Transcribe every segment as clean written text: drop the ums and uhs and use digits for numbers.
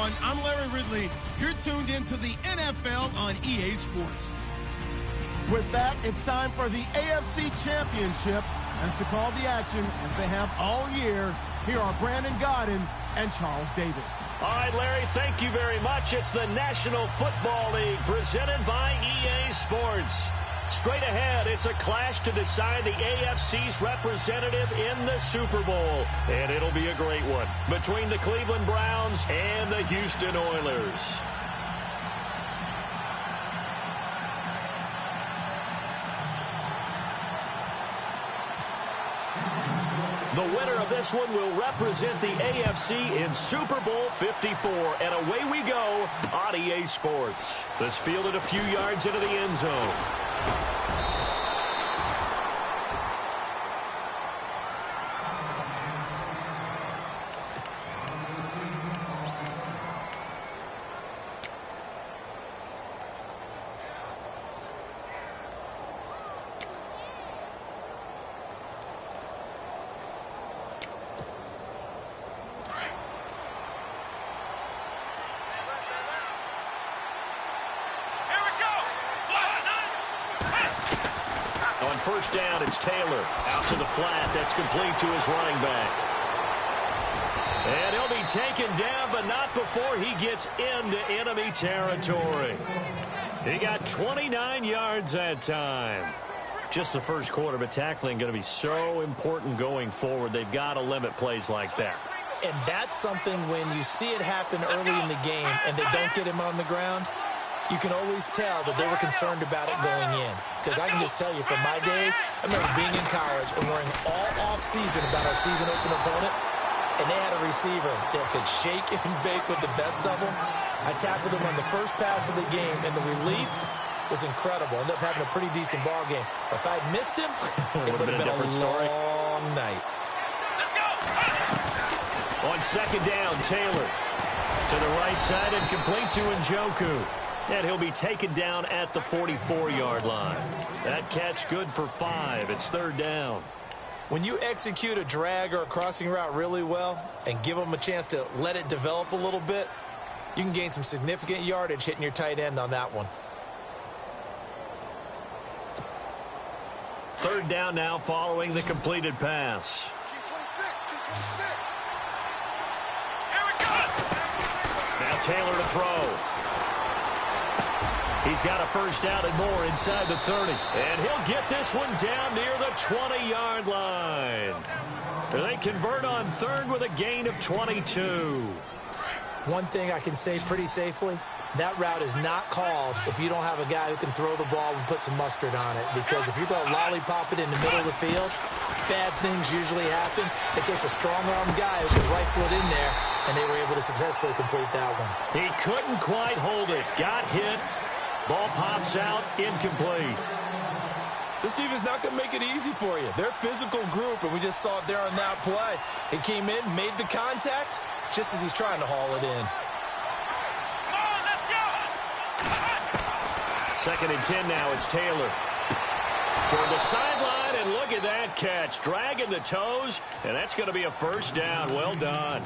everyone. I'm Larry Ridley. You're tuned into the NFL on EA Sports. With that, it's time for the AFC Championship. And to call the action, as they have all year, here are Brandon Gaudin and Charles Davis. All right, Larry, thank you very much. It's the National Football League presented by EA Sports. Straight ahead, it's a clash to decide the AFC's representative in the Super Bowl. And it'll be a great one between the Cleveland Browns and the Houston Oilers. The winner of this one will represent the AFC in Super Bowl 54. And away we go on EA Sports. This fielded a few yards into the end zone. On first down, it's Taylor. Out to the flat. That's complete to his running back. And he'll be taken down, but not before he gets into enemy territory. He got 29 yards that time. Just the first quarter, but tackling going to be so important going forward. They've got to limit plays like that. And that's something when you see it happen early in the game and they don't get him on the ground, you can always tell that they were concerned about it going in. Because I can just tell you from my days, I remember being in college and worrying all off-season about our season opener opponent, and they had a receiver that could shake and bake with the best of them. I tackled him on the first pass of the game, and the relief was incredible. Ended up having a pretty decent ball game. But if I had missed him, it would have been a different story. Long night. On second down, Taylor to the right side and complete to Njoku. And he'll be taken down at the 44-yard line. That catch good for 5. It's third down. When you execute a drag or a crossing route really well and give them a chance to let it develop a little bit, you can gain some significant yardage hitting your tight end on that one. Third down now following the completed pass. Now Taylor to throw. He's got a first down and more inside the 30. And he'll get this one down near the 20-yard line. They convert on third with a gain of 22. One thing I can say pretty safely, that route is not called if you don't have a guy who can throw the ball and put some mustard on it. Because if you're going to lollipop it in the middle of the field, bad things usually happen. It takes a strong-arm guy who can rifle it in there, and they were able to successfully complete that one. He couldn't quite hold it. Got hit. Ball pops out, incomplete. This team is not going to make it easy for you. They're a physical group, and we just saw it there on that play. He came in, made the contact, just as he's trying to haul it in. Second and 10 now, it's Taylor. Toward the sideline, and look at that catch. Dragging the toes, and that's going to be a first down. Well done.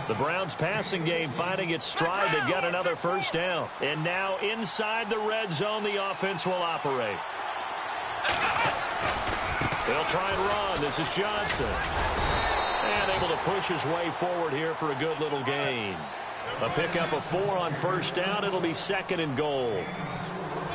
The Browns passing game finding its stride. They've got another first down. And now inside the red zone, the offense will operate. They'll try and run. This is Johnson. And able to push his way forward here for a good little gain. A pickup of 4 on first down. It'll be second and goal.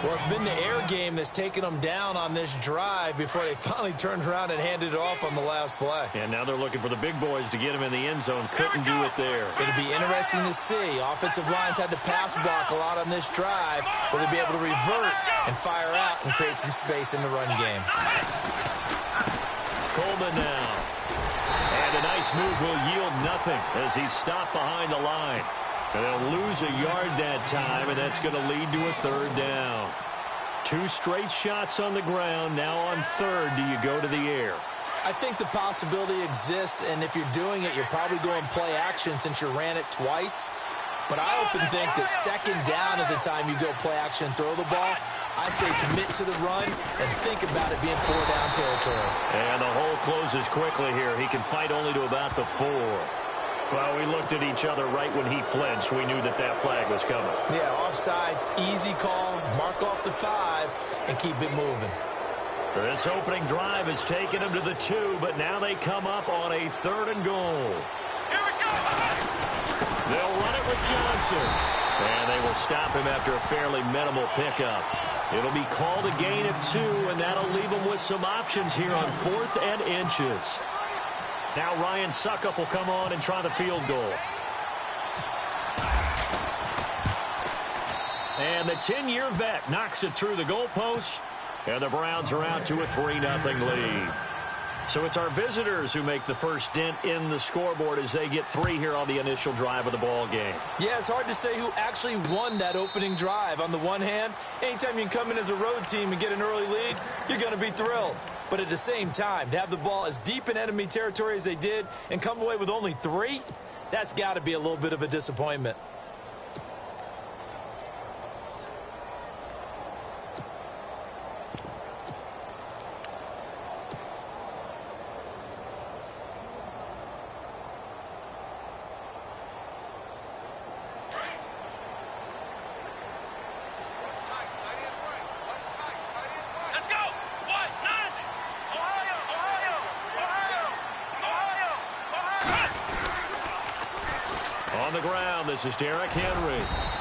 Well, it's been the air game that's taken them down on this drive before they finally turned around and handed it off on the last play. And now they're looking for the big boys to get him in the end zone. Couldn't do it there. It'll be interesting to see. Offensive lines had to pass block a lot on this drive. Will they be able to revert and fire out and create some space in the run game? Coleman now. And a nice move will yield nothing as he's stopped behind the line. And they'll lose a yard that time, and that's going to lead to a third down. 2 straight shots on the ground. Now on third, do you go to the air? I think the possibility exists, and if you're doing it, you're probably going play action since you ran it twice. But I often think that second down is the time you go play action and throw the ball. I say commit to the run and think about it being 4-down territory. And the hole closes quickly here. He can fight only to about the 4. Well, we looked at each other right when he flinched. We knew that that flag was coming. Yeah, offsides, easy call, mark off the 5, and keep it moving. This opening drive has taken them to the 2, but now they come up on a 3rd and goal. Here we go! They'll run it with Johnson. And they will stop him after a fairly minimal pickup. It'll be called a gain of 2, and that'll leave them with some options here on 4th and inches. Now Ryan Suckup will come on and try the field goal. And the 10-year vet knocks it through the goalpost, and the Browns are out to a 3-0 lead. So it's our visitors who make the first dent in the scoreboard as they get 3 here on the initial drive of the ball game. Yeah, it's hard to say who actually won that opening drive. On the one hand, anytime you can come in as a road team and get an early lead, you're going to be thrilled. But at the same time, to have the ball as deep in enemy territory as they did and come away with only 3, that's got to be a little bit of a disappointment. On the ground, this is Derrick Henry.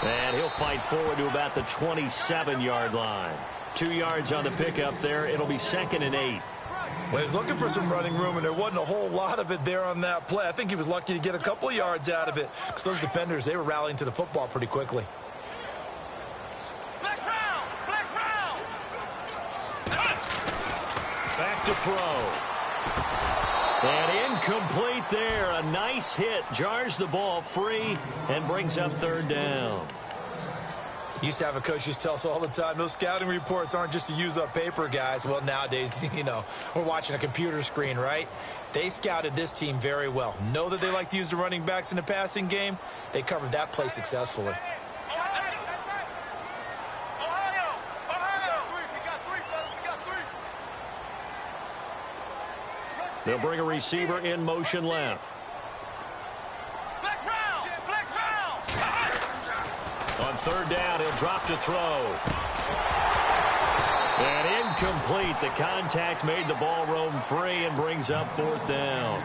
And he'll fight forward to about the 27-yard line. 2 yards on the pickup there. It'll be 2nd and 8. Well, he was looking for some running room, and there wasn't a whole lot of it there on that play. I think he was lucky to get a couple of yards out of it because those defenders, they were rallying to the football pretty quickly. Flex round! Flex round! Back to throw. And incomplete there. A nice hit. Jars the ball free and brings up 3rd down. Used to have a coach used to tell us all the time, those scouting reports aren't just to use up paper, guys. Well, nowadays, we're watching a computer screen, right? They scouted this team very well. Know that they like to use the running backs in the passing game. They covered that play successfully. They'll bring a receiver in motion left. Flex round! Flex round! On 3rd down, he'll drop to throw. And incomplete. The contact made the ball roam free and brings up 4th down.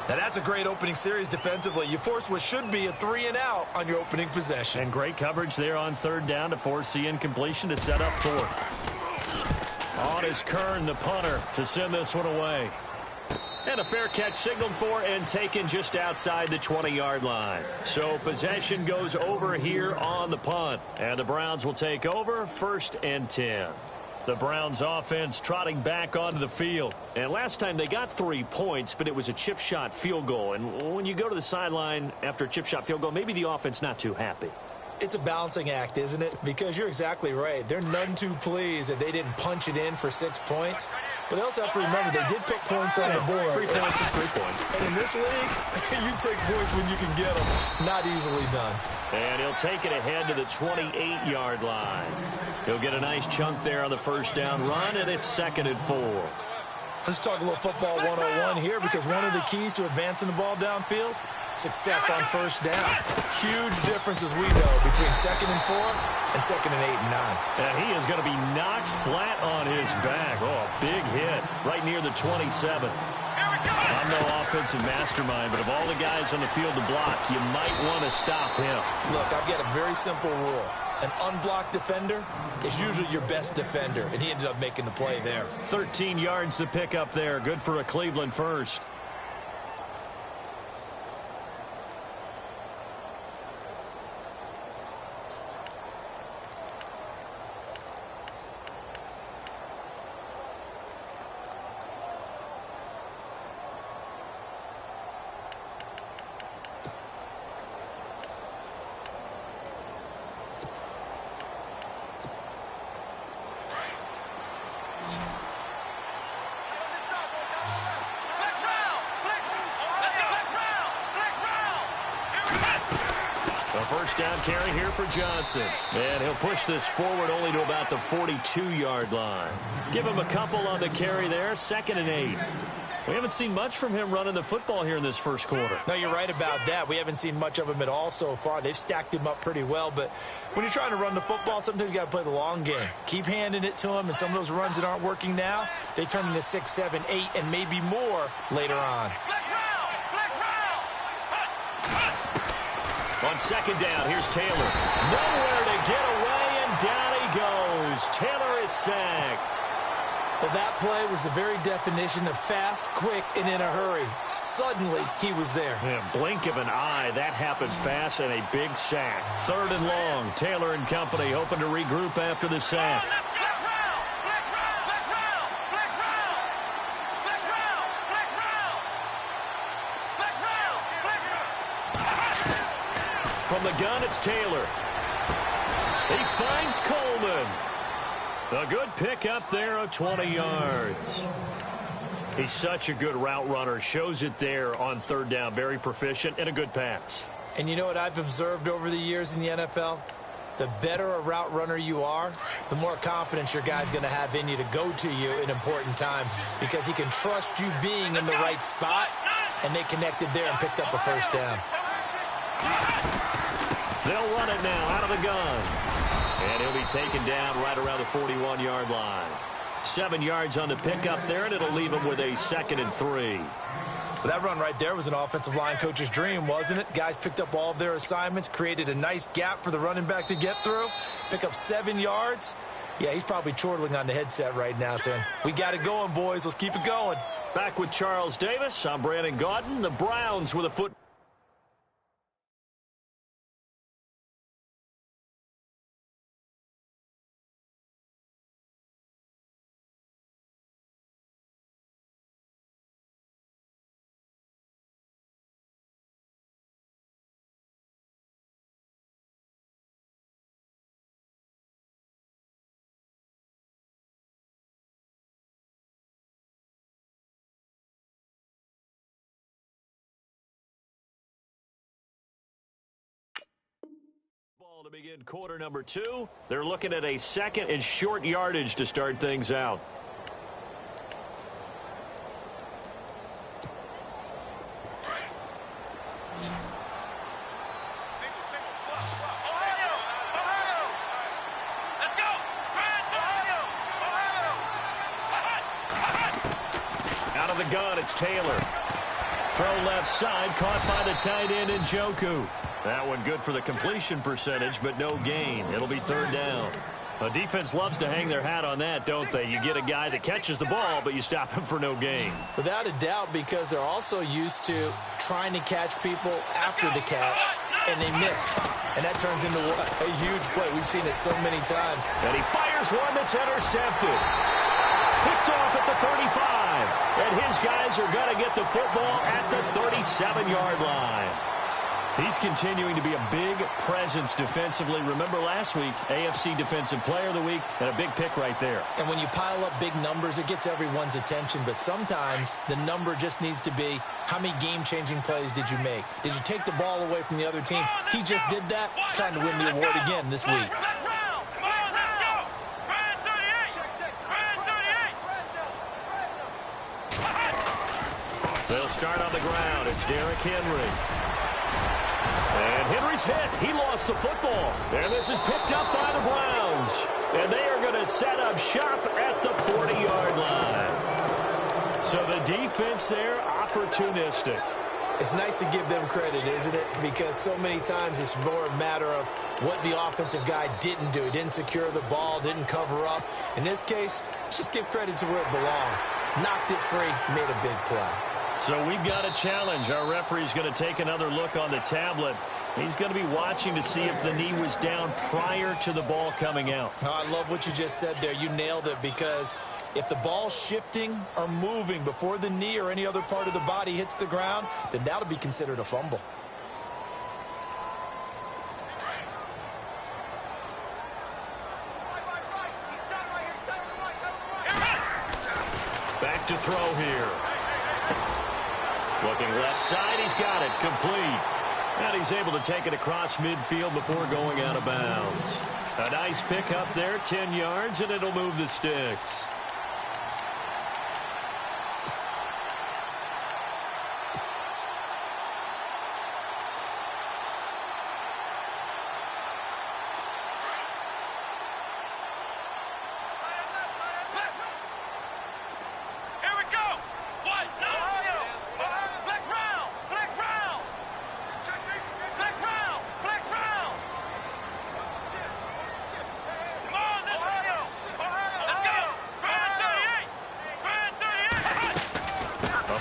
Now, that's a great opening series defensively. You force what should be a 3-and-out on your opening possession. And great coverage there on 3rd down to force the incompletion to set up 4th. On is Kern, the punter, to send this one away. And a fair catch signaled for and taken just outside the 20-yard line. So possession goes over here on the punt. And the Browns will take over 1st and 10. The Browns offense trotting back onto the field. And last time they got 3 points, but it was a chip shot field goal. And when you go to the sideline after a chip shot field goal, maybe the offense not too happy. It's a balancing act, isn't it? Because you're exactly right. They're none too pleased that they didn't punch it in for 6 points. But they also have to remember they did pick points on the board. 3 points is 3 points. And in this league, you take points when you can get them. Not easily done. And he'll take it ahead to the 28-yard line. He'll get a nice chunk there on the 1st down run, and it's 2nd and 4. Let's talk a little football 101 here, because one of the keys to advancing the ball downfield, success on 1st down. Huge difference, as we know, between 2nd and 4 and 2nd and 8 and 9. And he is going to be knocked flat on his back. Oh, a big hit right near the 27. I'm no offensive mastermind, but of all the guys on the field to block, you might want to stop him. Look, I've got a very simple rule. An unblocked defender is usually your best defender, and he ended up making the play there. 13 yards to pick up there. Good for a Cleveland first. First down carry here for Johnson. And he'll push this forward only to about the 42-yard line. Give him a couple on the carry there. 2nd and 8. We haven't seen much from him running the football here in this first quarter. No, you're right about that. We haven't seen much of him at all so far. They've stacked him up pretty well, but when you're trying to run the football, sometimes you got to play the long game. Keep handing it to him, and some of those runs that aren't working now, they turn into 6, 7, 8, and maybe more later on. On 2nd down, here's Taylor. Nowhere to get away, and down he goes. Taylor is sacked. Well, that play was the very definition of fast, quick, and in a hurry. Suddenly, he was there. Yeah, blink of an eye. That happened fast and a big sack. 3rd and long. Taylor and company hoping to regroup after the sack. From the gun, it's Taylor. He finds Coleman. A good pick up there of 20 yards. He's such a good route runner. Shows it there on 3rd down. Very proficient and a good pass. And you know what I've observed over the years in the NFL? The better a route runner you are, the more confidence your guy's going to have in you to go to you in important times because he can trust you being in the right spot, and they connected there and picked up a first down. They'll run it now out of the gun. And he'll be taken down right around the 41-yard line. 7 yards on the pickup there, and it'll leave him with a 2nd and 3. Well, that run right there was an offensive line coach's dream, wasn't it? Guys picked up all of their assignments, created a nice gap for the running back to get through, pick up 7 yards. Yeah, he's probably chortling on the headset right now saying, we got it going, boys. Let's keep it going. Back with Charles Davis. I'm Brandon Gaudin. The Browns with a foot. To begin quarter number 2, they're looking at a 2nd and short yardage to start things out. Out of the gun, it's Taylor. Throw left side, caught by the tight end Njoku. That one good for the completion percentage, but no gain. It'll be 3rd down. A defense loves to hang their hat on that, don't they? You get a guy that catches the ball, but you stop him for no gain. Without a doubt, because they're also used to trying to catch people after the catch, and they miss. And that turns into a huge play. We've seen it so many times. And he fires one that's intercepted. Picked off at the 35. And his guys are going to get the football at the 37-yard line. He's continuing to be a big presence defensively. Remember last week, AFC Defensive Player of the Week, and a big pick right there. And when you pile up big numbers, it gets everyone's attention. But sometimes the number just needs to be, how many game-changing plays did you make? Did you take the ball away from the other team? He just did that, trying to win the award again this week. They'll start on the ground. It's Derrick Henry. And Henry's hit. He lost the football. And this is picked up by the Browns. And they are going to set up shop at the 40-yard line. So the defense there, opportunistic. It's nice to give them credit, isn't it? Because so many times it's more a matter of what the offensive guy didn't do. He didn't secure the ball, didn't cover up. In this case, let's just give credit to where it belongs. Knocked it free, made a big play. So we've got a challenge. Our referee's going to take another look on the tablet. He's going to be watching to see if the knee was down prior to the ball coming out. Oh, I love what you just said there. You nailed it, because if the ball's shifting or moving before the knee or any other part of the body hits the ground, then that'll be considered a fumble. Back to throw here. Looking left side, he's got it, complete. And he's able to take it across midfield before going out of bounds. A nice pick up there, 10 yards, and it'll move the sticks.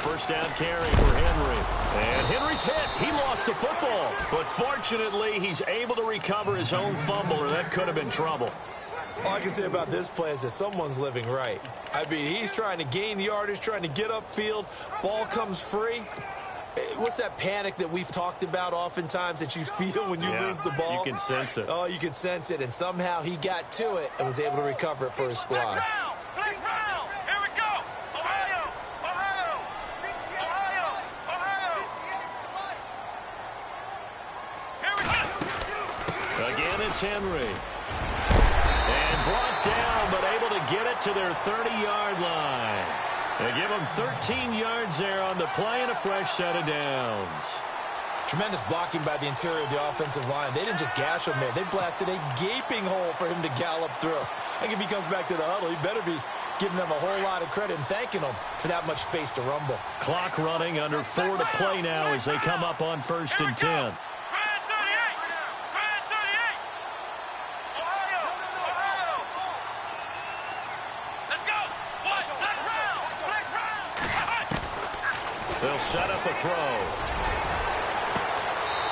First down carry for Henry. And Henry's hit. He lost the football. But fortunately, he's able to recover his own fumble, or that could have been trouble. All I can say about this play is that someone's living right. I mean, he's trying to gain yardage, trying to get upfield. Ball comes free. What's that panic that we've talked about oftentimes that you feel when you lose the ball? You can sense it. Oh, you can sense it. And somehow he got to it and was able to recover it for his squad. Henry. And brought down, but able to get it to their 30-yard line. They give him 13 yards there on the play and a fresh set of downs. Tremendous blocking by the interior of the offensive line. They didn't just gash him there. They blasted a gaping hole for him to gallop through. I think if he comes back to the huddle, he better be giving them a whole lot of credit and thanking them for that much space to rumble. Clock running, under 4 to play now as they come up on 1st and 10. They'll set up a throw.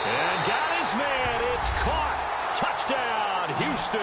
And got his man. It's caught. Touchdown, Houston.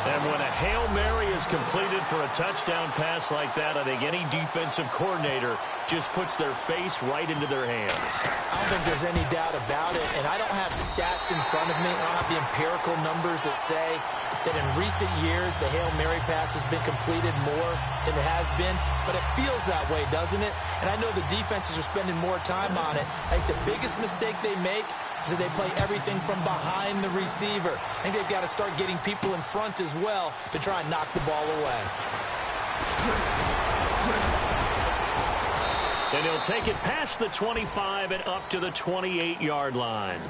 And when a Hail Mary is completed for a touchdown pass like that, I think any defensive coordinator just puts their face right into their hands. I don't think there's any doubt about it. And I don't have stats in front of me. I don't have the empirical numbers that say that in recent years the Hail Mary pass has been completed more than it has been. But it feels that way, doesn't it? And I know the defenses are spending more time on it. I think the biggest mistake they make is that they play everything from behind the receiver. I think they've got to start getting people in front as well to try and knock the ball away. And he'll take it past the 25 and up to the 28-yard line.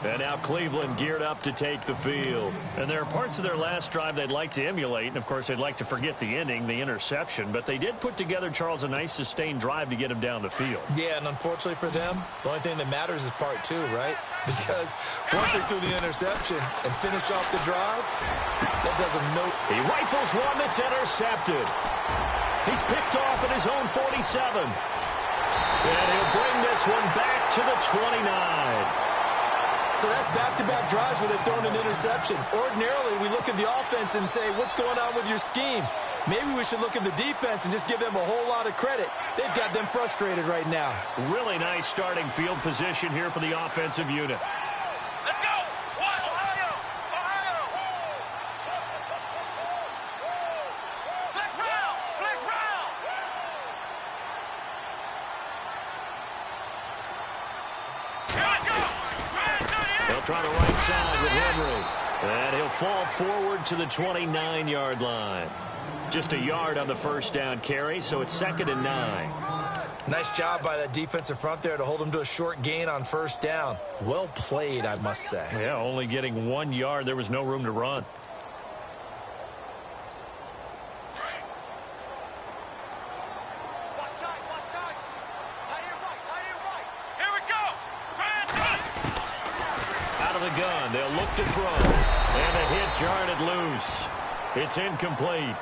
And now Cleveland geared up to take the field. And there are parts of their last drive they'd like to emulate. And, of course, they'd like to forget the ending, the interception. But they did put together, Charles, a nice sustained drive to get him down the field. Yeah, and unfortunately for them, the only thing that matters is part 2, right? Because once they threw the interception and finished off the drive, that does him no... He rifles one that's intercepted. He's picked off at his own 47. And he'll bring this one back to the 29. So that's back-to-back drives where they've thrown an interception. Ordinarily, we look at the offense and say, what's going on with your scheme? Maybe we should look at the defense and just give them a whole lot of credit. They've got them frustrated right now. Really nice starting field position here for the offensive unit. Let's go! Ohio! Ohio! Flex round! Flex round! Here we go! They'll try the right side with Henry. And he'll fall forward to the 29-yard line. Just a yard on the first down carry, so it's 2nd and 9. Nice job by that defensive front there to hold him to a short gain on first down. Well played, I must say. Yeah, only getting 1 yard. There was no room to run. Gun. They'll look to throw. And a hit jarred it loose. It's incomplete.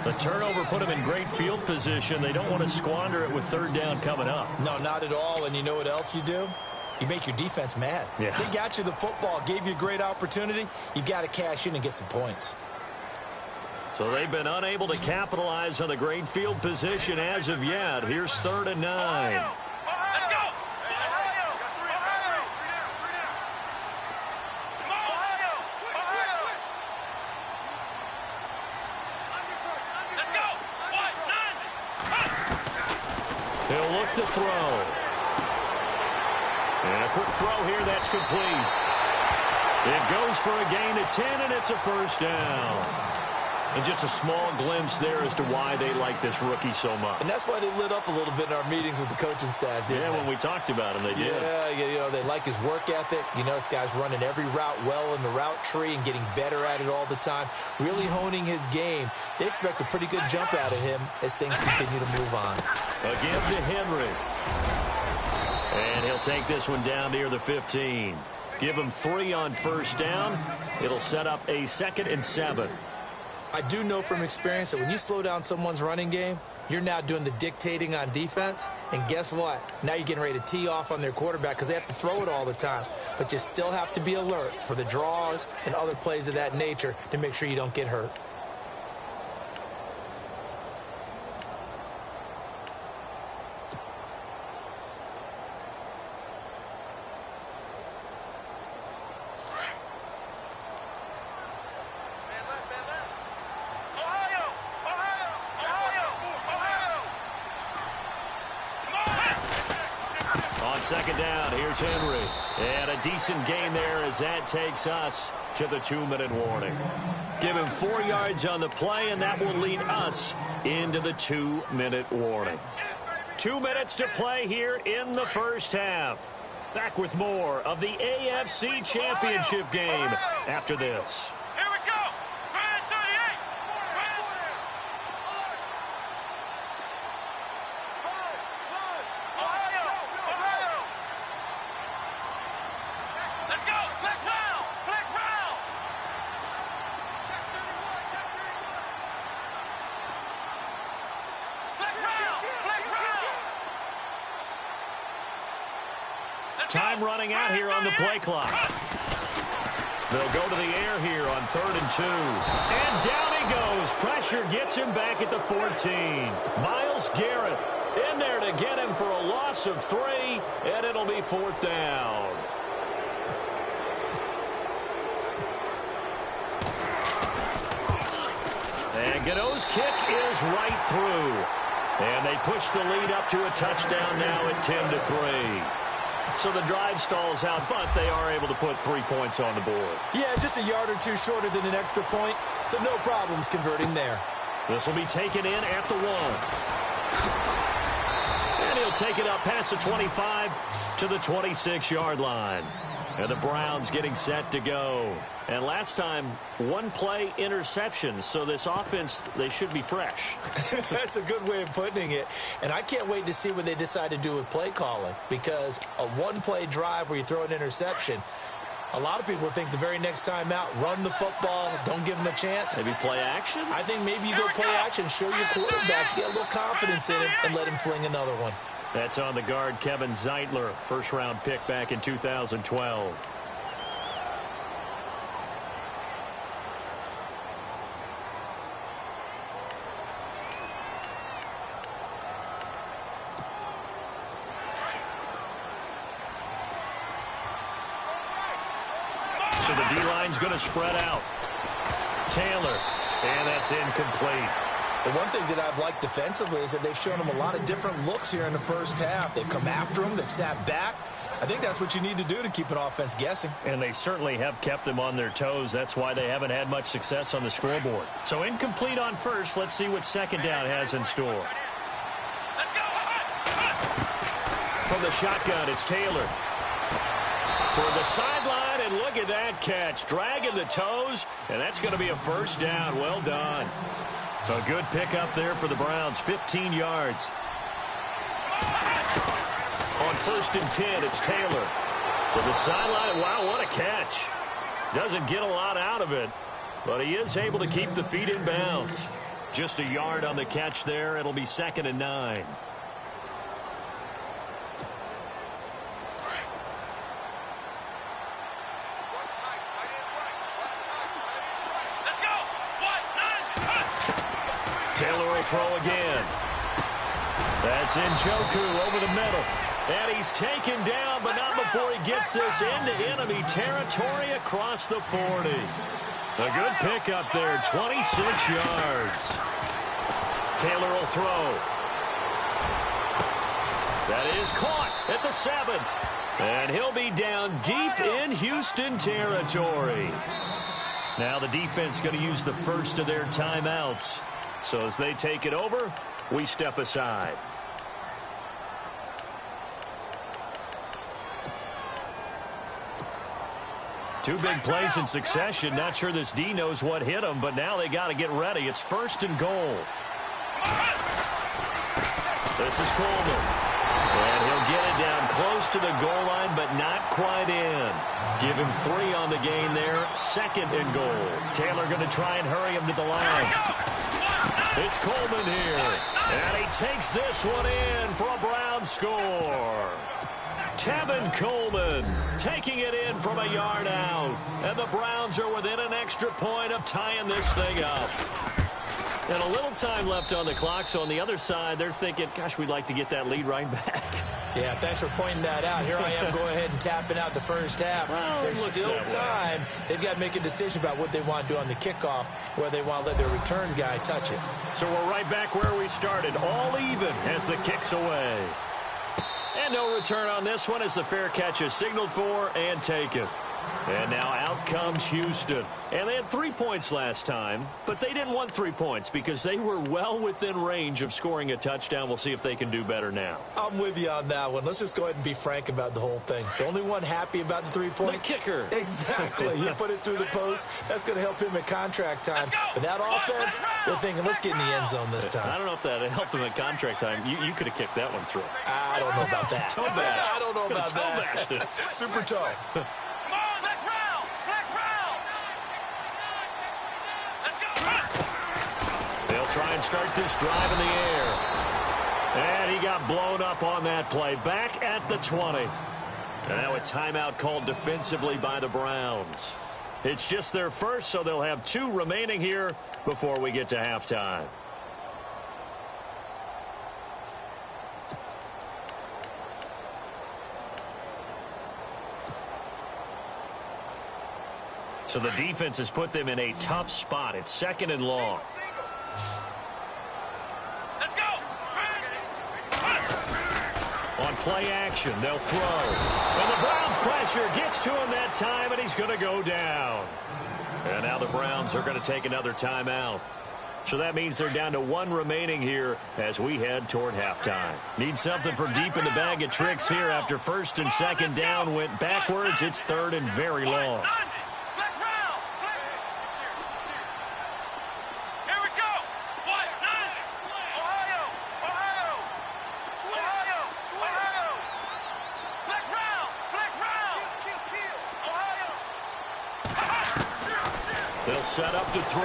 The turnover put them in great field position. They don't want to squander it with 3rd down coming up. No, not at all. And you know what else you do? You make your defense mad. Yeah. They got you the football, gave you a great opportunity. You got to cash in and get some points. So they've been unable to capitalize on the great field position as of yet. Here's 3rd and 9. They'll look to throw. And a quick throw here, that's complete. It goes for a gain of 10, and it's a first down. And just a small glimpse there as to why they like this rookie so much. And that's why they lit up a little bit in our meetings with the coaching staff, didn't they? When we talked about him, they did. Yeah, they like his work ethic. This guy's running every route well in the route tree and getting better at it all the time, really honing his game. They expect a pretty good jump out of him as things continue to move on. Again to Henry. And he'll take this one down near the 15. Give him 3 on first down. It'll set up a 2nd and 7. I do know from experience that when you slow down someone's running game, you're now doing the dictating on defense. And guess what? Now you're getting ready to tee off on their quarterback because they have to throw it all the time. But you still have to be alert for the draws and other plays of that nature to make sure you don't get hurt. Second down, here's Henry. And a decent gain there as that takes us to the 2-minute warning. Give him 4 yards on the play, and that will lead us into the 2-minute warning. 2 minutes to play here in the first half. Back with more of the AFC Championship game after this. Here we go. FIENZ 38. Let's go. Flex round. Flex round. Flex round. Flex round. Time running out here on the play clock. They'll go to the air here on 3rd and 2. And down he goes. Pressure gets him back at the 14. Myles Garrett in there to get him for a loss of 3, and it'll be 4th down. And Godot's kick is right through. And they push the lead up to a touchdown now at 10-3. So the drive stalls out, but they are able to put 3 points on the board. Yeah, just a yard or two shorter than an extra point, so no problems converting there. This will be taken in at the 1. And he'll take it up past the 25 to the 26-yard line. And the Browns getting set to go. And last time, 1-play interceptions. So this offense, they should be fresh. That's a good way of putting it. And I can't wait to see what they decide to do with play calling. Because a 1-play drive where you throw an interception, a lot of people think the very next time out, run the football, don't give them a chance. Maybe play action? I think maybe you go play action, show your quarterback, get a little confidence in him, and let him fling another one. That's on the guard, Kevin Zeitler, first-round pick back in 2012. So the D-line's going to spread out. Taylor, and that's incomplete. The one thing that I've liked defensively is that they've shown them a lot of different looks here in the first half. They've come after them. They've sat back. I think that's what you need to do to keep an offense guessing. And they certainly have kept them on their toes. That's why they haven't had much success on the scoreboard. So incomplete on first. Let's see what second down has in store. From the shotgun, it's Taylor. Toward the sideline, and look at that catch. Dragging the toes, and that's going to be a first down. Well done. A good pickup there for the Browns, 15 yards. On 1st and 10, it's Taylor. To the sideline, wow, what a catch. Doesn't get a lot out of it, but he is able to keep the feet in bounds. Just a yard on the catch there. It'll be 2nd and 9. Taylor will throw again. That's Njoku over the middle. And he's taken down, but not before he gets this into enemy territory across the 40. A good pickup there, 26 yards. Taylor will throw. That is caught at the 7. And he'll be down deep in Houston territory. Now the defense going to use the first of their timeouts. So as they take it over, we step aside. Two big plays in succession. Not sure this D knows what hit him, but now they got to get ready. It's 1st and goal. This is Coleman. And he'll get it down close to the goal line, but not quite in. Give him 3 on the gain there. 2nd and goal. Taylor going to try and hurry him to the line. It's Coleman here. And he takes this one in for a Brown score. Tevin Coleman taking it in from a yard out. And the Browns are within an extra point of tying this thing up. And a little time left on the clock, so on the other side, they're thinking, gosh, we'd like to get that lead right back. Yeah, thanks for pointing that out. Here I am going ahead and tapping out the first half. Well, there's still time. They've got to make a decision about what they want to do on the kickoff, whether they want to let their return guy touch it. So we're right back where we started, all even as the kick's away. And no return on this one as the fair catch is signaled for and taken. And now out comes Houston. And they had 3 points last time, but they didn't want 3 points because they were well within range of scoring a touchdown. We'll see if they can do better now. I'm with you on that one. Let's just go ahead and be frank about the whole thing. The only one happy about the 3-point? The kicker. Exactly. He put it through the post. That's going to help him at contract time. But that offense, they're thinking, let's get in the end zone this time. I don't know if that helped him at contract time. You could have kicked that one through. I don't know about that. Toe bash. I don't know about that. Toe bashed. Super toe. They'll try and start this drive in the air. And he got blown up on that play. Back at the 20. And now a timeout called defensively by the Browns. It's just their first, so they'll have 2 remaining here before we get to halftime. So the defense has put them in a tough spot. It's 2nd and long. Let's go. On play action, they'll throw. And the Browns pressure gets to him that time, and he's going to go down. And now the Browns are going to take another timeout. So that means they're down to 1 remaining here as we head toward halftime. Need something from deep in the bag of tricks here after 1st and 2nd down went backwards. It's 3rd and very long. They'll set up to throw.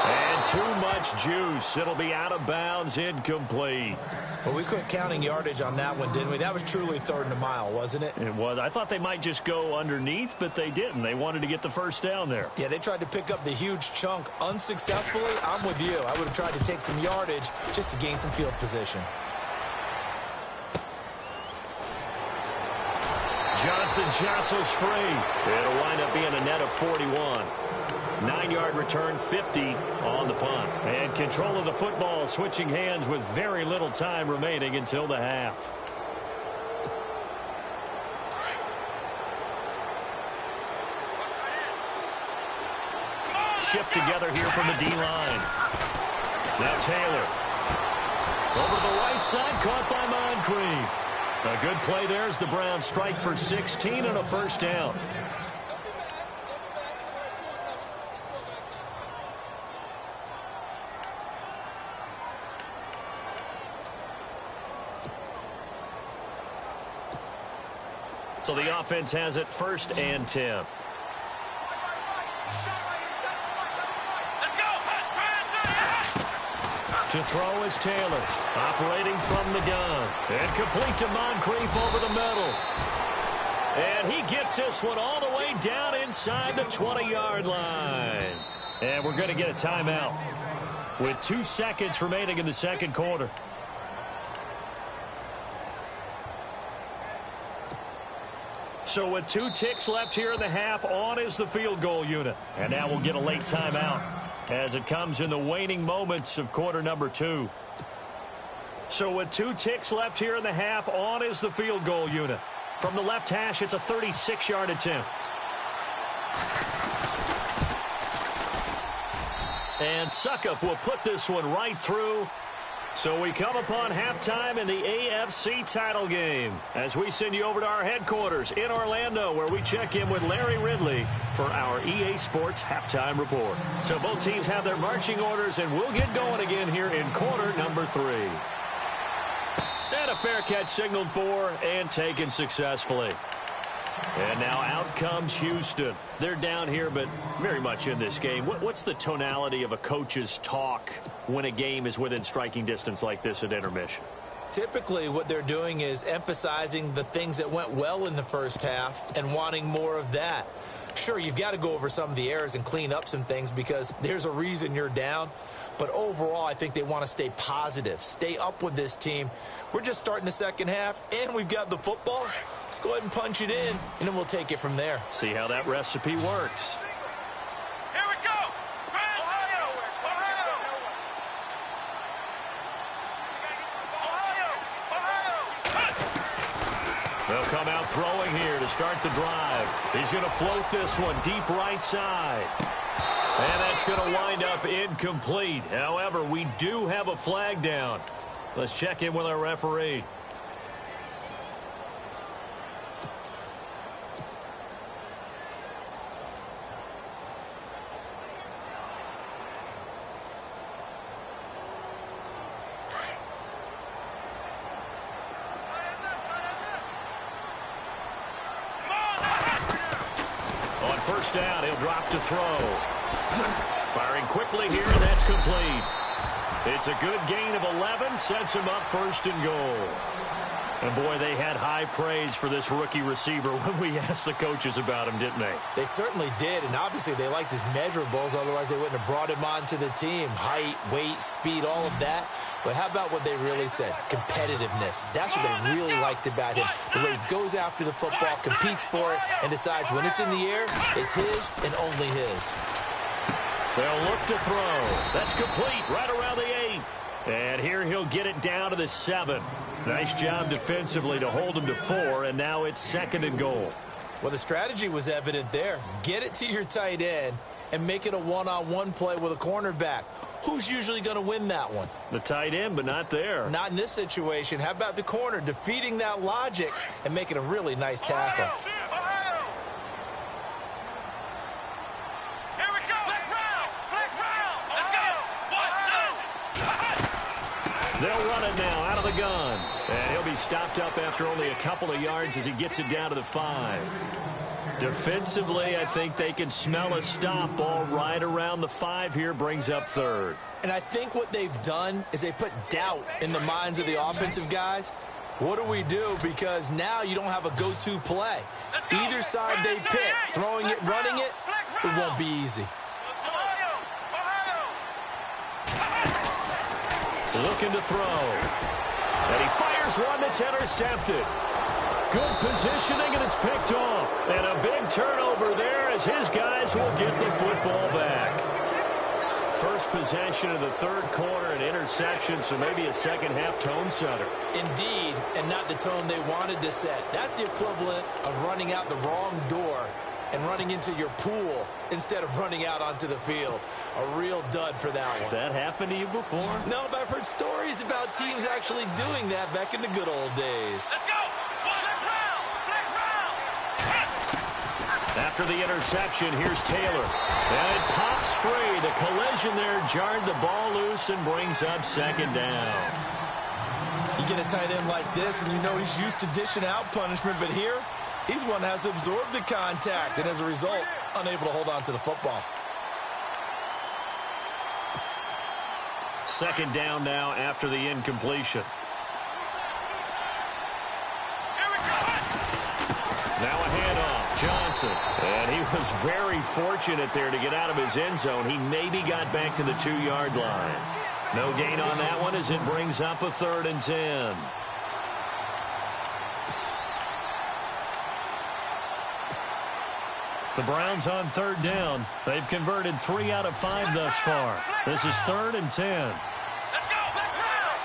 And too much juice. It'll be out of bounds, incomplete. Well, we quit counting yardage on that one, didn't we? That was truly 3rd and a mile, wasn't it? It was. I thought they might just go underneath, but they didn't. They wanted to get the first down there. Yeah, they tried to pick up the huge chunk unsuccessfully. I'm with you. I would have tried to take some yardage just to gain some field position. Johnson jostles free. It'll wind up being a net of 41. 9-yard return, 50 on the punt. And control of the football switching hands with very little time remaining until the half. Shift together here from the D-line. Now Taylor. Over to the right side, caught by Moncrief. A good play there as the Browns strike for 16 and a first down. So the offense has it 1st and 10. To throw is Taylor, operating from the gun. And complete to Moncrief over the middle. And he gets this one all the way down inside the 20-yard line. And we're going to get a timeout with 2 seconds remaining in the 2nd quarter. So with 2 ticks left here in the half, on is the field goal unit. And now we'll get a late timeout as it comes in the waning moments of quarter number 2. So with 2 ticks left here in the half, on is the field goal unit. From the left hash, it's a 36-yard attempt. And Suckup will put this one right through. So we come upon halftime in the AFC title game as we send you over to our headquarters in Orlando, where we check in with Larry Ridley for our EA Sports halftime report. So both teams have their marching orders, and we'll get going again here in quarter number 3. And a fair catch signaled for and taken successfully. And now out comes Houston. They're down here, but very much in this game. What's the tonality of a coach's talk when a game is within striking distance like this at intermission? Typically, what they're doing is emphasizing the things that went well in the first half and wanting more of that. Sure, you've got to go over some of the errors and clean up some things because there's a reason you're down. But overall, I think they want to stay positive, stay up with this team. We're just starting the second half, and we've got the football. Let's go ahead and punch it in, and then we'll take it from there. See how that recipe works. Here we go. Ohio. They'll come out throwing here to start the drive. He's going to float this one deep right side. And that's going to wind up incomplete. However, we do have a flag down. Let's check in with our referee. On first down, he'll drop to throw. Firing quickly here, and that's complete. It's a good gain of 11, sets him up first and goal. And, boy, they had high praise for this rookie receiver when we asked the coaches about him, didn't they? They certainly did, and obviously they liked his measurables. Otherwise, they wouldn't have brought him onto the team. Height, weight, speed, all of that. But how about what they really said? Competitiveness. That's what they really liked about him. The way he goes after the football, competes for it, and decides when it's in the air, it's his and only his. They'll look to throw. That's complete right around the 8. And here he'll get it down to the 7. Nice job defensively to hold him to 4, and now it's second and goal. Well, the strategy was evident there. Get it to your tight end and make it a one-on-one play with a cornerback. Who's usually going to win that one? The tight end, but not there. Not in this situation. How about the corner defeating that logic and making a really nice tackle? Ohio. Here we go. Flex round. Let's go. 1, 2. They'll run it now out of the gun. And he'll be stopped up after only a couple of yards as he gets it down to the 5. Defensively, I think they can smell a stop. Ball right around the 5 here, brings up third. And I think what they've done is they put doubt in the minds of the offensive guys. What do we do? Because now you don't have a go-to play. Either side they pick, throwing it, running it, it won't be easy. Looking to throw. And he fires one that's intercepted. Good positioning, and it's picked off. And a big turnover there as his guys will get the football back. First possession of the third quarter, an interception, so maybe a second-half tone setter. Indeed, and not the tone they wanted to set. That's the equivalent of running out the wrong door and running into your pool instead of running out onto the field. A real dud for that one. Has that happened to you before? No, but I've heard stories about teams actually doing that back in the good old days. Let's go. After the interception, here's Taylor. And it pops free. The collision there jarred the ball loose and brings up second down. You get a tight end like this, and you know he's used to dishing out punishment, but here, he's one that has to absorb the contact, and as a result, unable to hold on to the football. Second down now after the incompletion. Now a handoff, Johnson. And he was very fortunate there to get out of his end zone. He maybe got back to the 2-yard line. No gain on that one as it brings up a 3rd and 10. The Browns on 3rd down. They've converted 3 out of 5 thus far. This is 3rd and 10. Let's go. Flex round.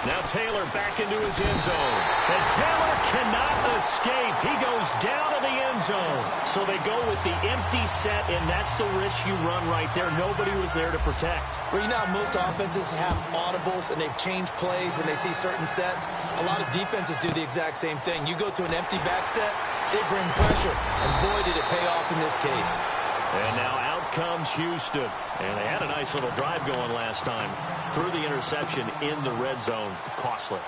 Now Taylor back into his end zone. And Taylor cannot escape. He goes down to the end zone. So they go with the empty set, and that's the risk you run right there. Nobody was there to protect. Well, you know how most offenses have audibles and they've changed plays when they see certain sets? A lot of defenses do the exact same thing. You go to an empty back set, they bring pressure. And boy, did it pay off in this case. And now out comes Houston. And they had a nice little drive going last time. Threw the interception in the red zone. Costly.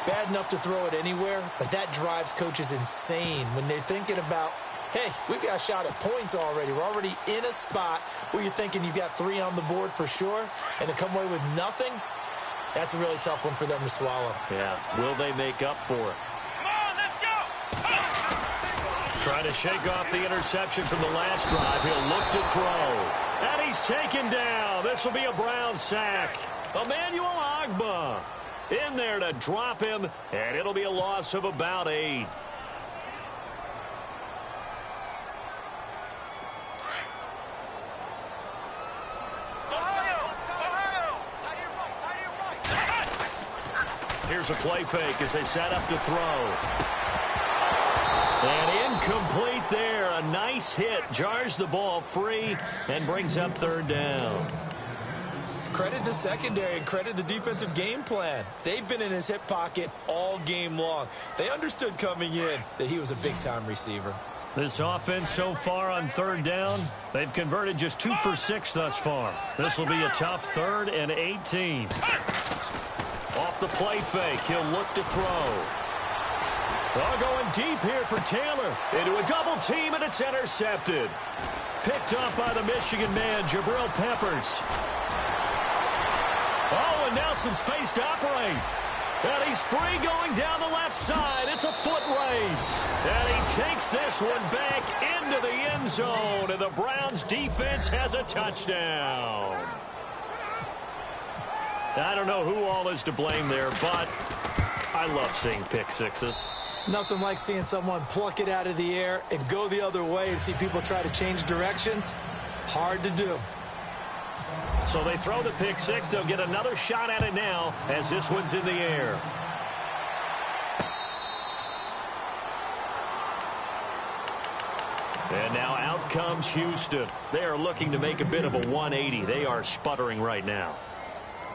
Bad enough to throw it anywhere, but that drives coaches insane when they're thinking about, hey, we've got a shot at points already. We're already in a spot where you're thinking you've got 3 on the board for sure, and to come away with nothing, that's a really tough one for them to swallow. Yeah, will they make up for it? Come on, let's go! Trying to shake off the interception from the last drive. He'll look to throw. And he's taken down. This will be a Brown sack. Emmanuel Ogbah in there to drop him, and it'll be a loss of about 8. Here's a play fake as they set up to throw. And incomplete there. A nice hit. Jars the ball free and brings up 3rd down. Credit the secondary and credit the defensive game plan. They've been in his hip pocket all game long. They understood coming in that he was a big-time receiver. This offense so far on 3rd down, they've converted just 2 for 6 thus far. This will be a tough 3rd and 18. Off the play fake, he'll look to throw. Oh, going deep here for Taylor. Into a double team, and it's intercepted. Picked up by the Michigan man, Jabril Peppers. Oh, and now some space to operate. And he's free going down the left side. It's a foot race. And he takes this one back into the end zone. And the Browns defense has a touchdown. I don't know who all is to blame there, but I love seeing pick sixes. Nothing like seeing someone pluck it out of the air and go the other way and see people try to change directions. Hard to do. So they throw the pick six. They'll get another shot at it now as this one's in the air. And now out comes Houston. They are looking to make a bit of a 180. They are sputtering right now.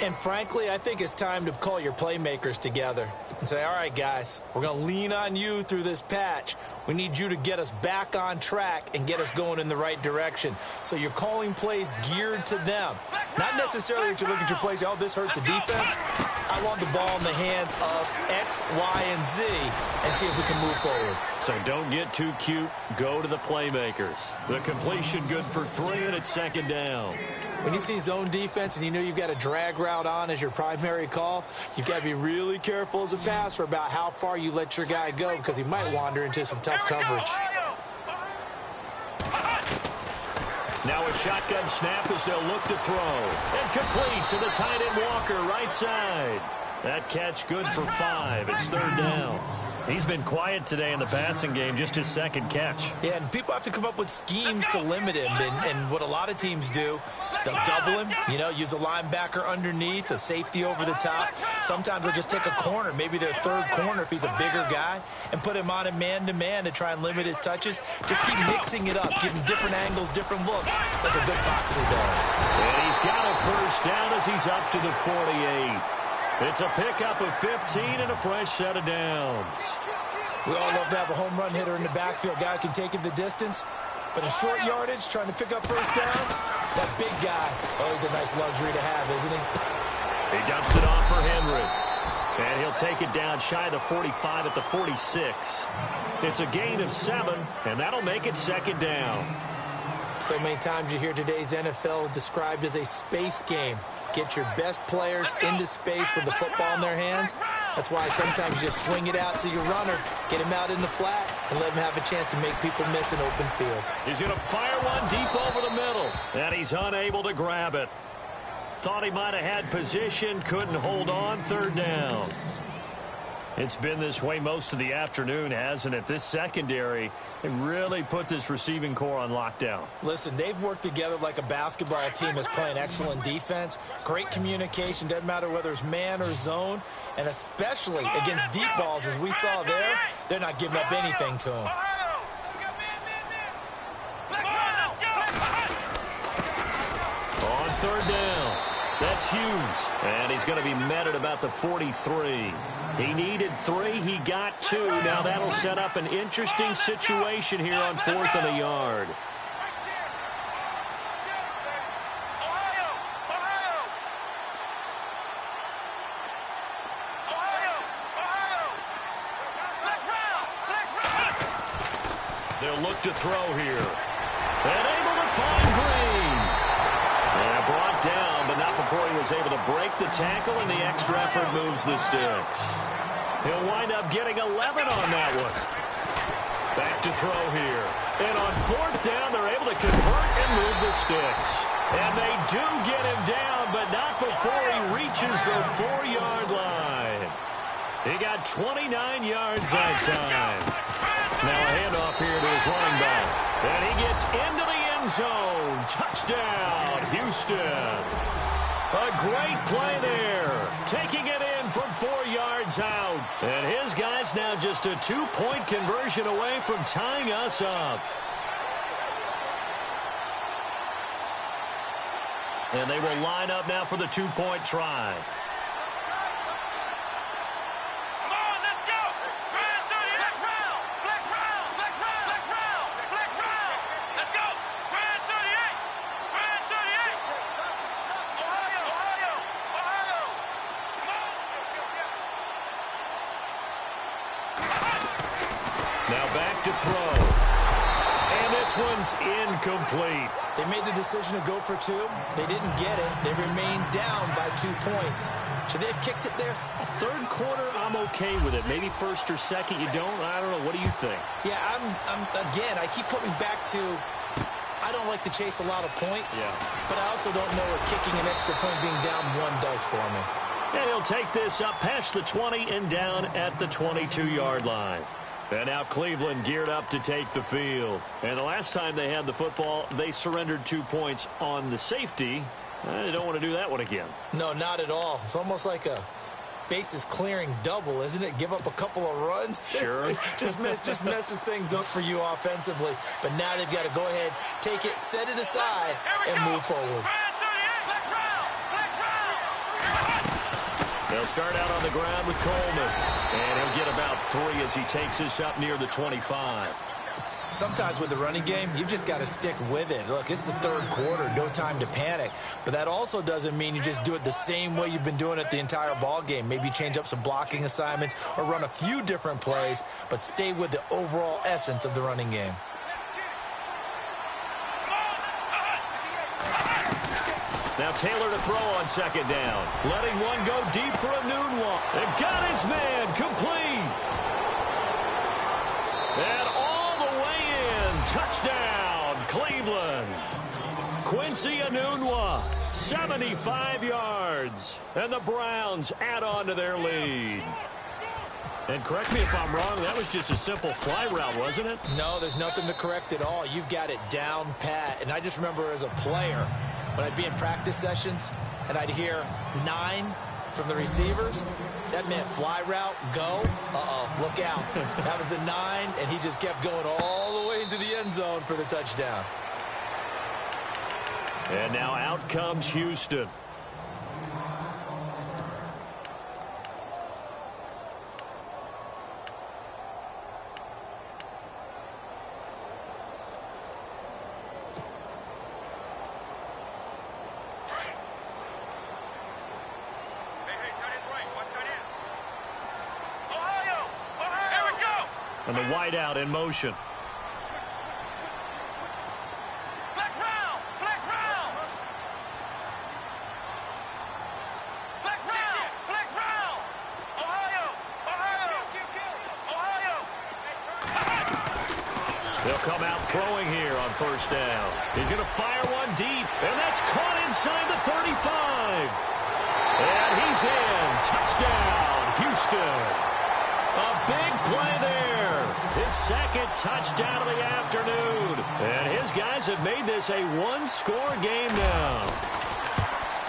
And frankly, I think it's time to call your playmakers together and say, all right, guys, we're going to lean on you through this patch. We need you to get us back on track and get us going in the right direction. So you're calling plays geared to them. Not necessarily that you look at your plays, oh, this hurts the defense. I want the ball in the hands of X, Y, and Z and see if we can move forward. So don't get too cute. Go to the playmakers. The completion good for 3, and it's 2nd down. When you see zone defense and you know you've got a drag route on as your primary call, you've got to be really careful as a passer about how far you let your guy go because he might wander into some tough coverage. Now a shotgun snap as they'll look to throw. And complete to the tight end Walker, right side. That catch good for 5. It's 3rd down. He's been quiet today in the passing game, just his 2nd catch. Yeah, and people have to come up with schemes to limit him. And what a lot of teams do, they'll double him, you know, use a linebacker underneath, a safety over the top. Sometimes they'll just take a corner, maybe their 3rd corner if he's a bigger guy, and put him on a man-to-man to try and limit his touches. Just keep mixing it up, give him different angles, different looks, like a good boxer does. And he's got a 1st down as he's up to the 48. It's a pickup of 15 and a fresh set of downs. We all love to have a home run hitter in the backfield. Guy can take it the distance. But in short yardage, trying to pick up 1st downs, that big guy, oh, he's a nice luxury to have, isn't he? He dumps it off for Henry. And he'll take it down shy of the 45 at the 46. It's a gain of 7, and that'll make it 2nd down. So many times you hear today's NFL described as a space game. Get your best players into space with the football in their hands. That's why sometimes you just swing it out to your runner, get him out in the flat, and let him have a chance to make people miss an open field. He's going to fire one deep over the middle, and he's unable to grab it. Thought he might have had position, couldn't hold on, 3rd down. It's been this way most of the afternoon, hasn't it? This secondary, they really put this receiving core on lockdown. Listen, they've worked together like a basketball team that's playing excellent defense. Great communication, doesn't matter whether it's man or zone. And especially against deep balls, as we saw there, they're not giving up anything to them. On third down, that's Hughes. And he's going to be met at about the 43. He needed 3. He got 2. Now that'll set up an interesting situation here on 4th and a yard. They'll look to throw here. And able to find Green. And brought down, but not before he was able to break the tackle, and the extra effort moves the sticks. He'll wind up getting 11 on that one. Back to throw here. And on 4th down, they're able to convert and move the sticks. And they do get him down, but not before he reaches the 4-yard line. He got 29 yards that time. Now a handoff here to his running back. And he gets into the end zone. Touchdown, Houston. A great play there. Taking it in from 4 yards out. And his guys now just a 2-point conversion away from tying us up. And they will line up now for the 2-point try. Now back to throw. And this one's incomplete. They made the decision to go for 2. They didn't get it. They remained down by 2 points. Should they have kicked it there? Third quarter, I'm okay with it. Maybe first or second, you don't. I don't know. What do you think? Yeah, again, I keep coming back to I don't like to chase a lot of points. Yeah. But I also don't know what kicking an extra point being down 1 does for me. And he'll take this up past the 20 and down at the 22-yard line. And now Cleveland geared up to take the field. And the last time they had the football, they surrendered 2 points on the safety. They don't want to do that one again. No, not at all. It's almost like a bases clearing double, isn't it? Give up a couple of runs. Sure. just messes things up for you offensively. But now they've got to go ahead, take it, set it aside, and move forward. They'll start out on the ground with Coleman. And he'll get about 3 as he takes this up near the 25. Sometimes with the running game, you've just got to stick with it. Look, it's the third quarter, no time to panic. But that also doesn't mean you just do it the same way you've been doing it the entire ball game. Maybe change up some blocking assignments or run a few different plays, but stay with the overall essence of the running game. Now Taylor to throw on second down. Letting one go deep for a Nunwa. And got his man complete. And all the way in. Touchdown, Cleveland. Quincy Enunwa, 75 yards. And the Browns add on to their lead. And correct me if I'm wrong, that was just a simple fly route, wasn't it? No, there's nothing to correct at all. You've got it down pat. And I just remember as a player, when I'd be in practice sessions and I'd hear 9 from the receivers, that meant fly route, go, look out. That was the 9, and he just kept going all the way into the end zone for the touchdown. And now out comes Houston. And the wideout in motion. Flex round! Flex round! Flex round! Flex round! Ohio! They'll come out throwing here on first down. He's going to fire one deep, and that's caught inside the 35. And he's in. Touchdown, Houston. A big play there. His second touchdown of the afternoon. And his guys have made this a one-score game now.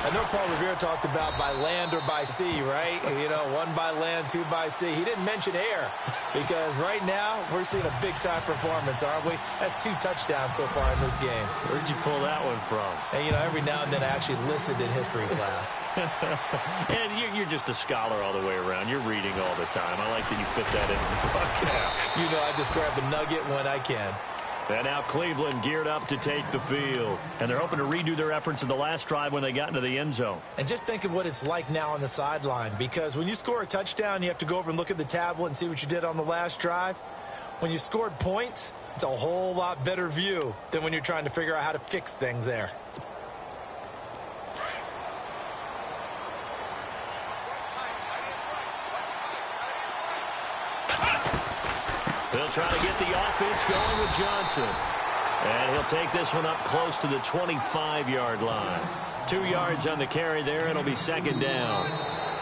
I know Paul Revere talked about by land or by sea, right? You know, one by land, two by sea. He didn't mention air because right now we're seeing a big-time performance, aren't we? That's 2 touchdowns so far in this game. Where'd you pull that one from? And, you know, every now and then I actually listened in history class. And you're just a scholar all the way around. You're reading all the time. I like that you fit that in the broadcast. You know, I just grab a nugget when I can. And now Cleveland geared up to take the field. And they're hoping to redo their efforts in the last drive when they got into the end zone. And just think of what it's like now on the sideline. Because when you score a touchdown, you have to go over and look at the tablet and see what you did on the last drive. When you scored points, it's a whole lot better view than when you're trying to figure out how to fix things there. They'll try to get the offense going with Johnson. And he'll take this one up close to the 25-yard line. 2 yards on the carry there. It'll be second down.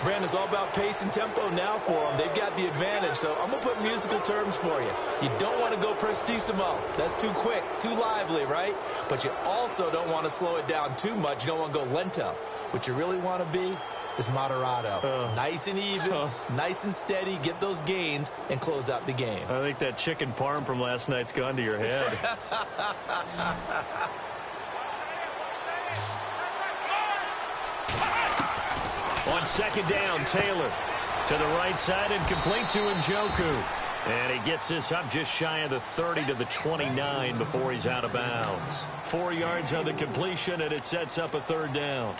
Brandon, it's all about pace and tempo now for them. They've got the advantage, so I'm going to put musical terms for you. You don't want to go prestissimo. That's too quick, too lively, right? But you also don't want to slow it down too much. You don't want to go lento. What you really want to be is moderato. Nice and even, nice and steady, get those gains, and close out the game. I think that chicken parm from last night's gone to your head. On second down, Taylor to the right side and complete to Njoku. And he gets this up just shy of the 30 to the 29 before he's out of bounds. 4 yards on the completion, and it sets up a third down.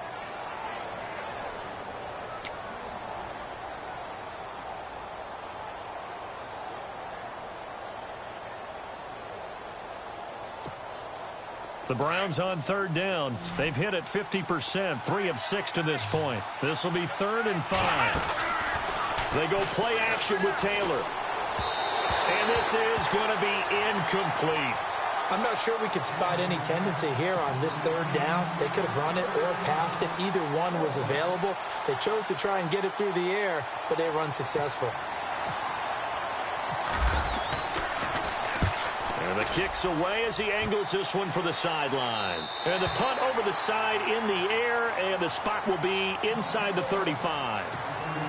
The Browns on third down. They've hit it 50%, 3 of 6 to this point. This will be 3rd and 5. They go play action with Taylor. And this is going to be incomplete. I'm not sure we could spot any tendency here on this third down. They could have run it or passed it. Either one was available. They chose to try and get it through the air, but they were unsuccessful. The kick's away as he angles this one for the sideline. And the punt over the side in the air, and the spot will be inside the 35.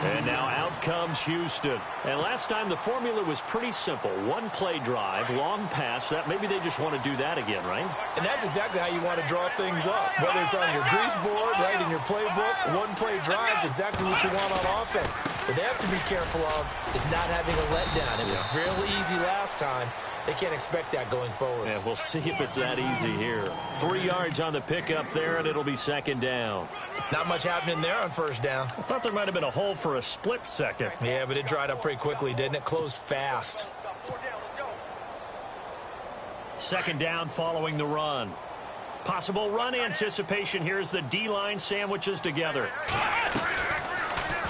And now out comes Houston. And last time the formula was pretty simple. One play drive, long pass. That maybe they just want to do that again, right? And that's exactly how you want to draw things up. Whether it's on your grease board, right, in your playbook, one play drive is exactly what you want on offense. What they have to be careful of is not having a letdown. It was real easy last time. They can't expect that going forward. Yeah, we'll see if it's that easy here. 3 yards on the pickup there, and it'll be second down. Not much happening there on first down. I thought there might have been a hole for a split second. Yeah, but it dried up pretty quickly, didn't it? Closed fast. Second down following the run. Possible run anticipation here as the D-line sandwiches together.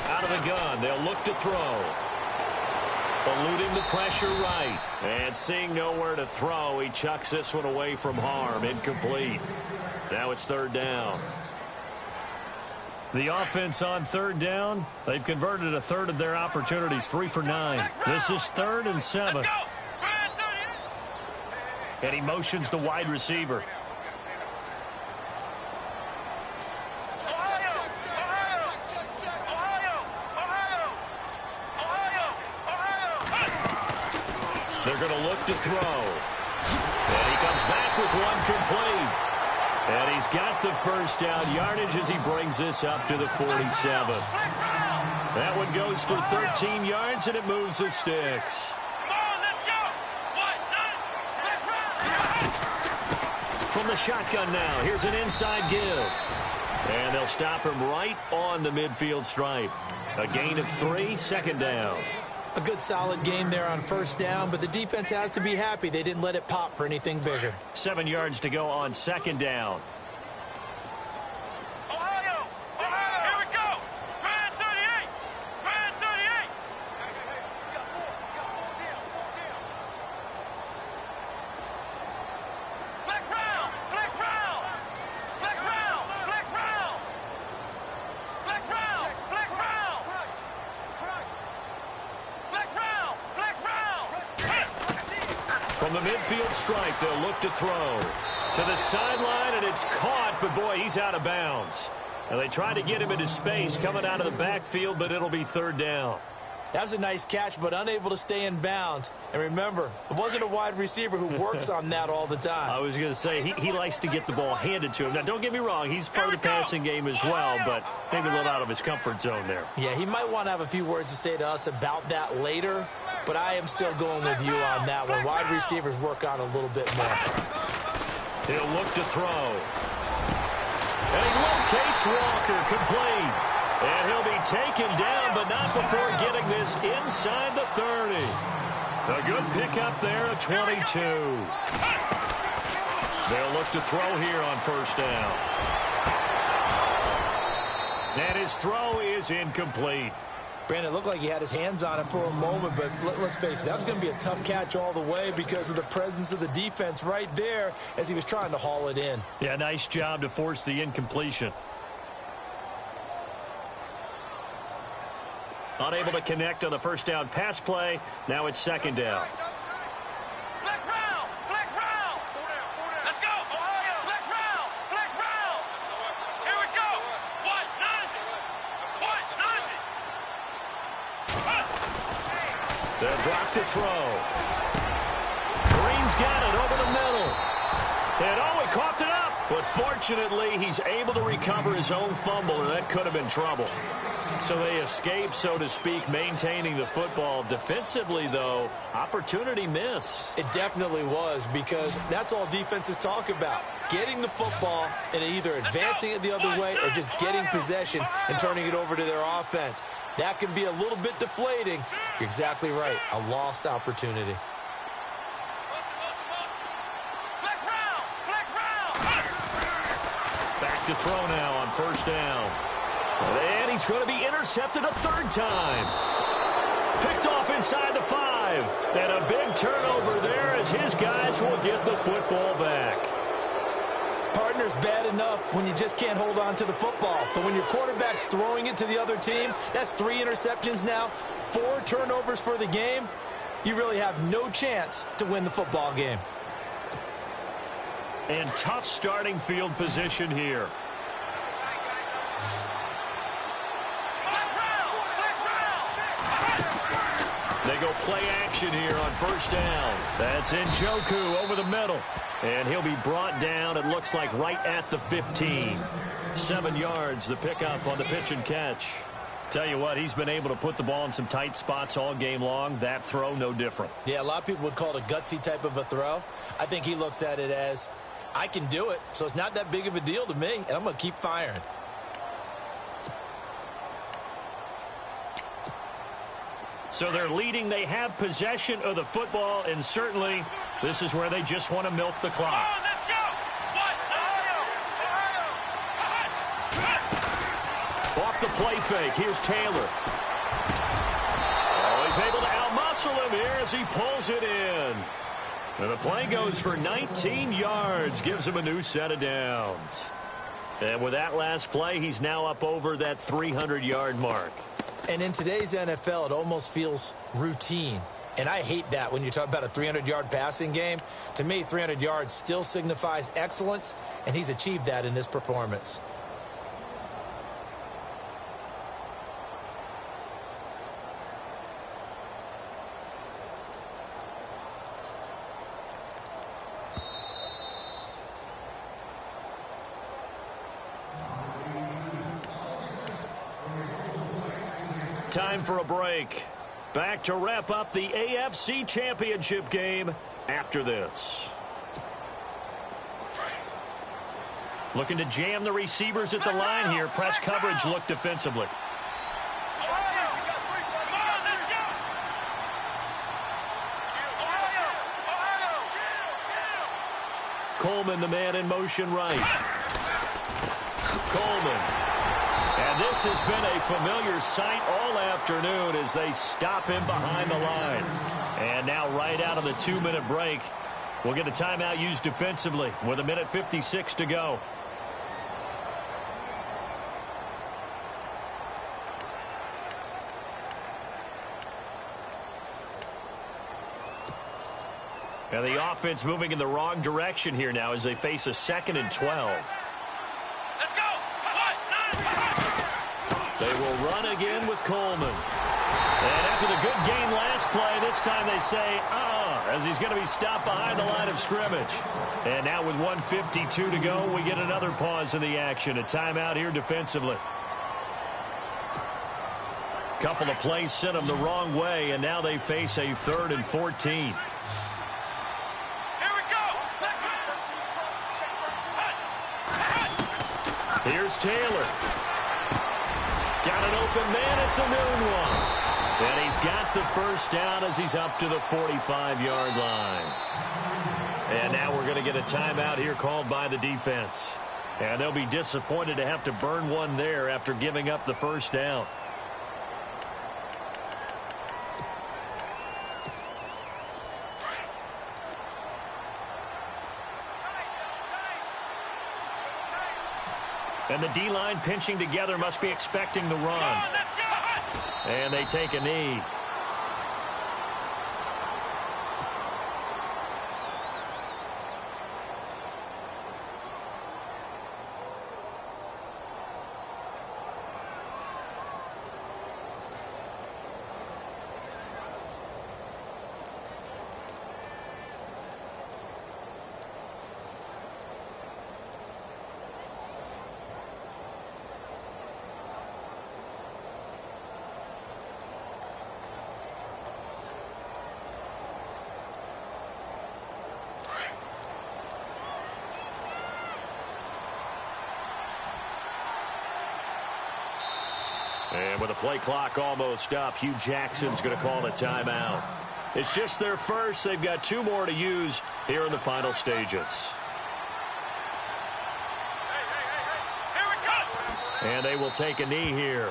Out of the gun, they'll look to throw. Eluding the pressure right. And seeing nowhere to throw, he chucks this one away from harm. Incomplete. Now it's third down. The offense on third down, they've converted a third of their opportunities, 3 for 9. This is 3rd and 7. And he motions the wide receiver. They're going to look to throw. And he comes back with one complete. And he's got the first down yardage as he brings this up to the 47. That one goes for 13 yards, and it moves the sticks. From the shotgun now, here's an inside give. And they'll stop him right on the midfield stripe. A gain of 3, second down. A good solid game there on first down, but the defense has to be happy they didn't let it pop for anything bigger. 7 yards to go on second down. Ohio! Here we go! Brand 38! Brand 38! Flex round! Flex round! Flex round! Flex round! Flex round! Flex round! Flex round! From the midfield stripe, they'll look to throw. To the sideline, and it's caught, but boy, he's out of bounds. And they try to get him into space coming out of the backfield, but it'll be third down. That was a nice catch, but unable to stay in bounds. And remember, it wasn't a wide receiver who works on that all the time. I was going to say, he likes to get the ball handed to him. Now, don't get me wrong, he's part of the passing game as well, but maybe a little out of his comfort zone there. Yeah, he might want to have a few words to say to us about that later, but I am still going with you on that one. Wide receivers work on a little bit more. He'll look to throw. And he locates Walker, complete. And he'll be taken down, but not before getting this inside the 30. A good pickup there at 22. They'll look to throw here on first down. And his throw is incomplete. Brandon, it looked like he had his hands on it for a moment, but let's face it, that was going to be a tough catch all the way because of the presence of the defense right there as he was trying to haul it in. Yeah, nice job to force the incompletion. Unable to connect on the first down pass play. Now it's second down. Flex round! Flex round! Let's go! Ohio! Flex round! Flex round! Here we go! What? Nothing! What? Nothing! They'll drop to throw. Green's got it over the middle. And he coughed it up. But fortunately, he's able to recover his own fumble, or that could have been trouble. So they escape, so to speak, maintaining the football. Defensively, though, opportunity miss. It definitely was, because that's all defenses talk about. Getting the football and either advancing it the other way or just getting possession and turning it over to their offense. That can be a little bit deflating. You're exactly right. A lost opportunity. Flex round! Flex round! Back to throw now on first down. And he's going to be intercepted a third time. Picked off inside the 5. And a big turnover there as his guys will get the football back. Partner's bad enough when you just can't hold on to the football. But when your quarterback's throwing it to the other team, that's 3 interceptions now, 4 turnovers for the game. You really have no chance to win the football game. And tough starting field position here. They go play action here on first down. That's Njoku over the middle. And he'll be brought down, it looks like, right at the 15. 7 yards, the pickup on the pitch and catch. Tell you what, he's been able to put the ball in some tight spots all game long. That throw, no different. Yeah, a lot of people would call it a gutsy type of a throw. I think he looks at it as, I can do it, so it's not that big of a deal to me, and I'm going to keep firing. So they're leading. They have possession of the football, and certainly this is where they just want to milk the clock. Let's go! What? Ohio! Ohio! Off the play fake, here's Taylor. Oh, he's able to outmuscle him here as he pulls it in. And the play goes for 19 yards, gives him a new set of downs. And with that last play, he's now up over that 300-yard mark. And in today's NFL, it almost feels routine. And I hate that when you talk about a 300-yard passing game. To me, 300 yards still signifies excellence, and he's achieved that in this performance. Time for a break. Back to wrap up the AFC Championship game after this. Looking to jam the receivers at the line here. Press coverage look defensively. Coleman, the man in motion right. Coleman. And this has been a familiar sight all afternoon as they stop him behind the line. And now right out of the 2-minute break, we'll get a timeout used defensively with 1:56 to go. And the offense moving in the wrong direction here now as they face a 2nd and 12. Let's go. They will run again with Coleman. And after the good gain last play, this time they say, as he's going to be stopped behind the line of scrimmage. And now with 1:52 to go, we get another pause in the action. A timeout here defensively. Couple of plays sent them the wrong way, and now they face a 3rd and 14. Here's Taylor. Got an open man. It's a noon one. And he's got the first down as he's up to the 45-yard line. And now we're going to get a timeout here called by the defense. And they'll be disappointed to have to burn one there after giving up the first down. And the D-line pinching together must be expecting the run. And they take a knee. And with the play clock almost up, Hugh Jackson's going to call a timeout. It's just their first. They've got 2 more to use here in the final stages. Here we go. And they will take a knee here.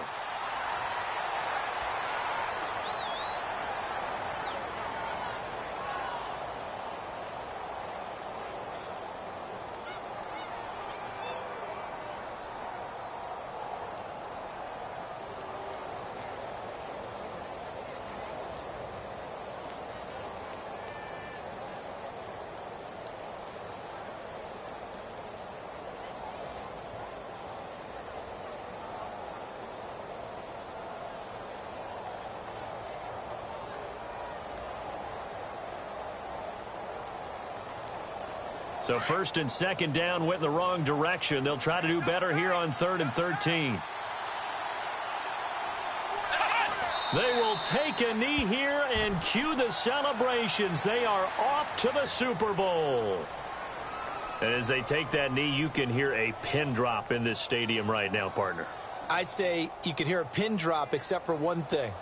So 1st and 2nd down went in the wrong direction. They'll try to do better here on 3rd and 13. They will take a knee here and cue the celebrations. They are off to the Super Bowl. And as they take that knee, you can hear a pin drop in this stadium right now, partner. I'd say you could hear a pin drop except for one thing.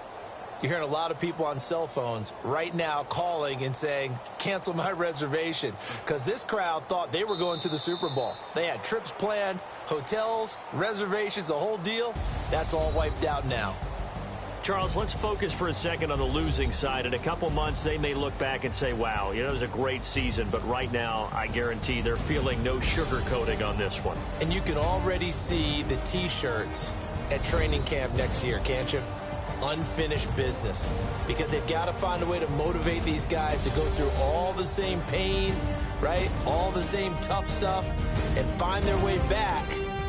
You're hearing a lot of people on cell phones right now calling and saying, cancel my reservation, because this crowd thought they were going to the Super Bowl. They had trips planned, hotels, reservations, the whole deal. That's all wiped out now. Charles, let's focus for a second on the losing side. In a couple months, they may look back and say, wow, it was a great season. But right now, I guarantee they're feeling no sugarcoating on this one. And you can already see the T-shirts at training camp next year, can't you? Unfinished business, because they've got to find a way to motivate these guys to go through all the same pain, right? All the same tough stuff, and find their way back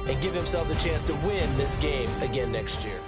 and give themselves a chance to win this game again next year.